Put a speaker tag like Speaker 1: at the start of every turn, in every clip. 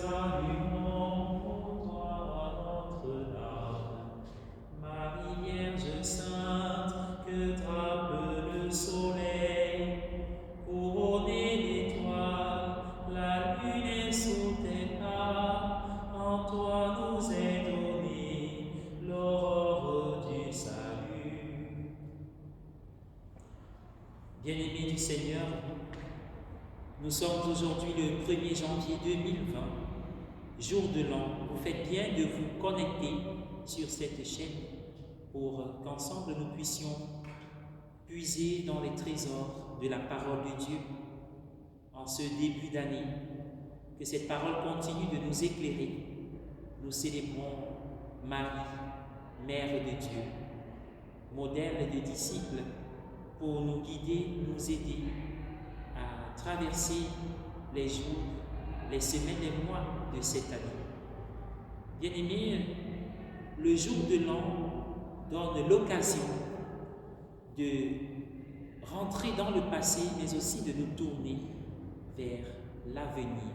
Speaker 1: saluons pour toi Notre-Dame. Marie Vierge Sainte, que drape le soleil, couronnée d'étoiles, la lune est sous tes pas. En toi nous est donnée l'aurore du salut. Bien-aimés du Seigneur, nous sommes aujourd'hui le 1er janvier 2020, jour de l'an. Vous faites bien de vous connecter sur cette chaîne pour qu'ensemble nous puissions puiser dans les trésors de la parole de Dieu en ce début d'année. Que cette parole continue de nous éclairer. Nous célébrons Marie, Mère de Dieu, modèle de disciples pour nous guider, nous aider à traverser les jours, les semaines et mois de cette année. Bien-aimés, le jour de l'an donne l'occasion de rentrer dans le passé, mais aussi de nous tourner vers l'avenir.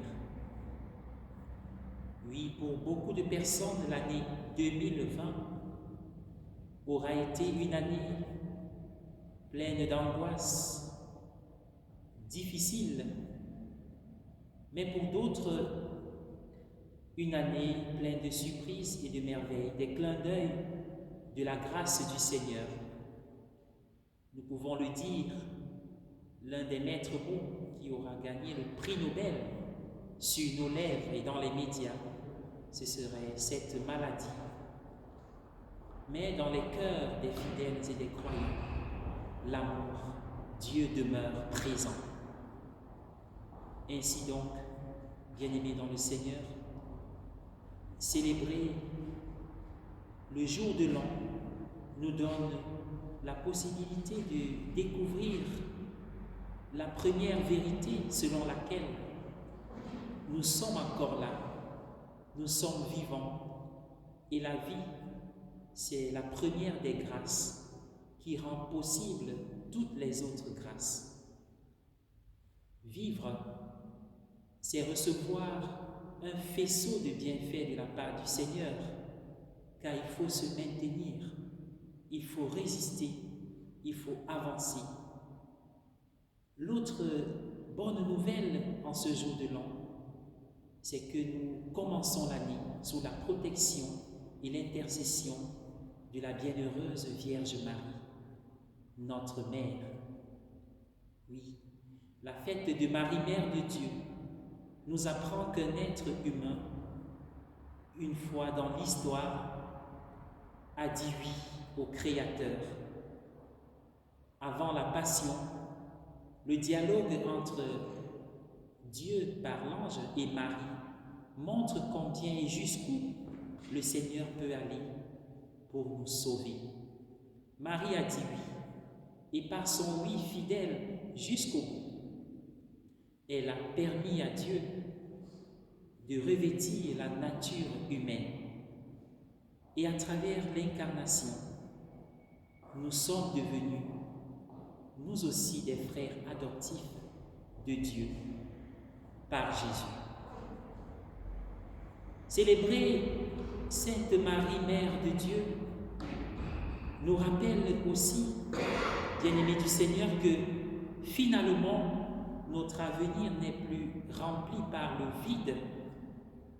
Speaker 1: Oui, pour beaucoup de personnes, l'année 2020 aura été une année pleine d'angoisse, difficile, mais pour d'autres, une année pleine de surprises et de merveilles, des clins d'œil de la grâce du Seigneur. Nous pouvons le dire, l'un des maîtres mots qui aura gagné le prix Nobel sur nos lèvres et dans les médias, ce serait cette maladie. Mais dans les cœurs des fidèles et des croyants, l'amour, Dieu demeure présent. Ainsi donc, bien-aimés dans le Seigneur, célébrer le jour de l'an nous donne la possibilité de découvrir la première vérité selon laquelle nous sommes encore là, nous sommes vivants, et la vie, c'est la première des grâces qui rend possible toutes les autres grâces. Vivre, c'est recevoir un faisceau de bienfaits de la part du Seigneur, car il faut se maintenir, il faut résister, il faut avancer. L'autre bonne nouvelle en ce jour de l'an, c'est que nous commençons l'année sous la protection et l'intercession de la bienheureuse Vierge Marie, notre Mère. Oui, la fête de Marie, Mère de Dieu, nous apprend qu'un être humain, une fois dans l'histoire, a dit oui au Créateur. Avant la Passion, le dialogue entre Dieu par l'ange et Marie montre combien et jusqu'où le Seigneur peut aller pour nous sauver. Marie a dit oui, et par son oui fidèle jusqu'au bout, elle a permis à Dieu de revêtir la nature humaine. Et à travers l'incarnation, nous sommes devenus, nous aussi, des frères adoptifs de Dieu par Jésus. Célébrer Sainte Marie, Mère de Dieu, nous rappelle aussi, bien-aimés du Seigneur, que finalement, notre avenir n'est plus rempli par le vide,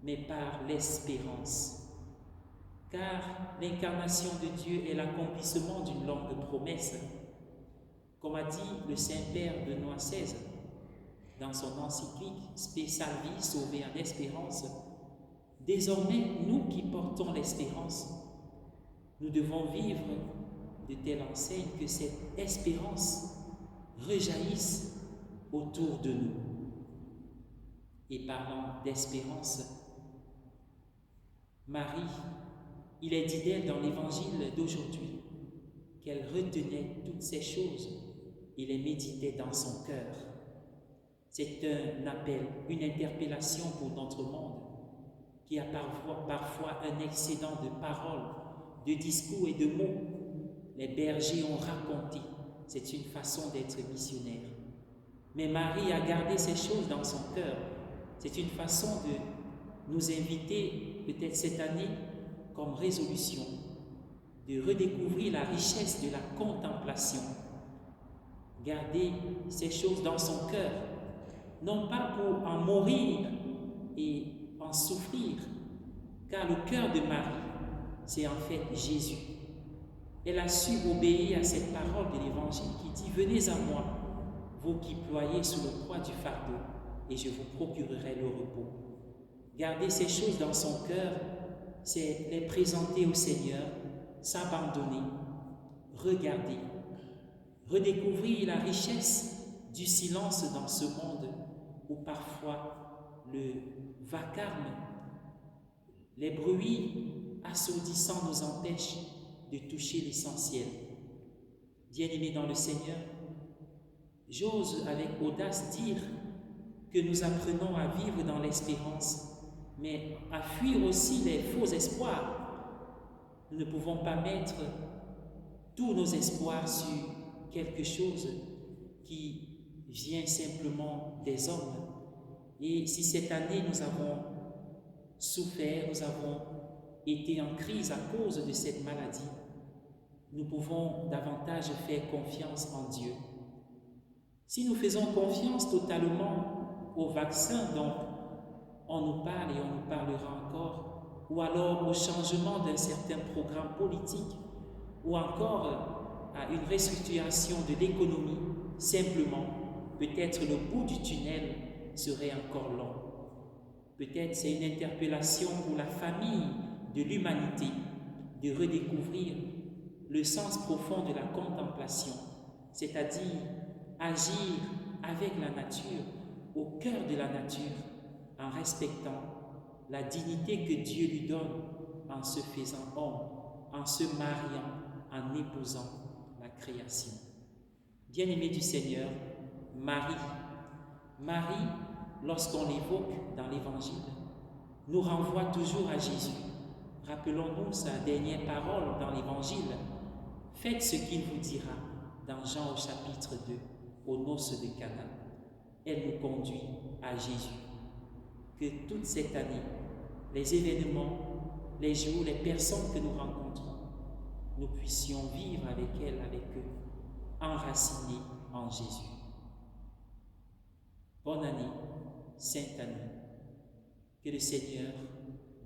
Speaker 1: mais par l'espérance. Car l'incarnation de Dieu est l'accomplissement d'une longue promesse. Comme a dit le Saint-Père Benoît XVI dans son encyclique Spe Salvi, sauvé en espérance, désormais, nous qui portons l'espérance, nous devons vivre de telle enseigne que cette espérance rejaillisse autour de nous. Et parlant d'espérance, Marie, il est dit d'elle dans l'évangile d'aujourd'hui qu'elle retenait toutes ces choses et les méditait dans son cœur. C'est un appel, une interpellation pour notre monde qui a parfois un excédent de paroles, de discours et de mots. Les bergers ont raconté, c'est une façon d'être missionnaire. Mais Marie a gardé ces choses dans son cœur. C'est une façon nous inviter, peut-être cette année, comme résolution, de redécouvrir la richesse de la contemplation. Garder ces choses dans son cœur, non pas pour en mourir et en souffrir, car le cœur de Marie, c'est en fait Jésus. Elle a su obéir à cette parole de l'Évangile qui dit « Venez à moi, vous qui ployez sous le poids du fardeau, et je vous procurerai le repos. » Garder ces choses dans son cœur, c'est les présenter au Seigneur, s'abandonner, regarder, redécouvrir la richesse du silence dans ce monde où parfois le vacarme, les bruits assourdissants nous empêchent de toucher l'essentiel. Bien-aimés dans le Seigneur, j'ose avec audace dire que nous apprenons à vivre dans l'espérance, mais à fuir aussi les faux espoirs. Nous ne pouvons pas mettre tous nos espoirs sur quelque chose qui vient simplement des hommes. Et si cette année nous avons souffert, nous avons été en crise à cause de cette maladie, nous pouvons davantage faire confiance en Dieu. Si nous faisons confiance totalement au vaccin dont on nous parle et on nous parlera encore, ou alors au changement d'un certain programme politique, ou encore à une restructuration de l'économie, simplement, peut-être le bout du tunnel serait encore long. Peut-être c'est une interpellation pour la famille de l'humanité de redécouvrir le sens profond de la contemplation, c'est-à-dire agir avec la nature, au cœur de la nature, en respectant la dignité que Dieu lui donne en se faisant homme, en se mariant, en épousant la création. Bien-aimés du Seigneur, Marie, lorsqu'on l'évoque dans l'Évangile, nous renvoie toujours à Jésus. Rappelons-nous sa dernière parole dans l'Évangile. Faites ce qu'il vous dira dans Jean au chapitre 2, aux noces de Cana. Elle nous conduit à Jésus. Que toute cette année, les événements, les jours, les personnes que nous rencontrons, nous puissions vivre avec elle, avec eux, enracinés en Jésus. Bonne année, sainte année. Que le Seigneur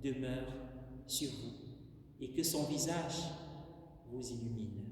Speaker 1: demeure sur vous et que son visage vous illumine.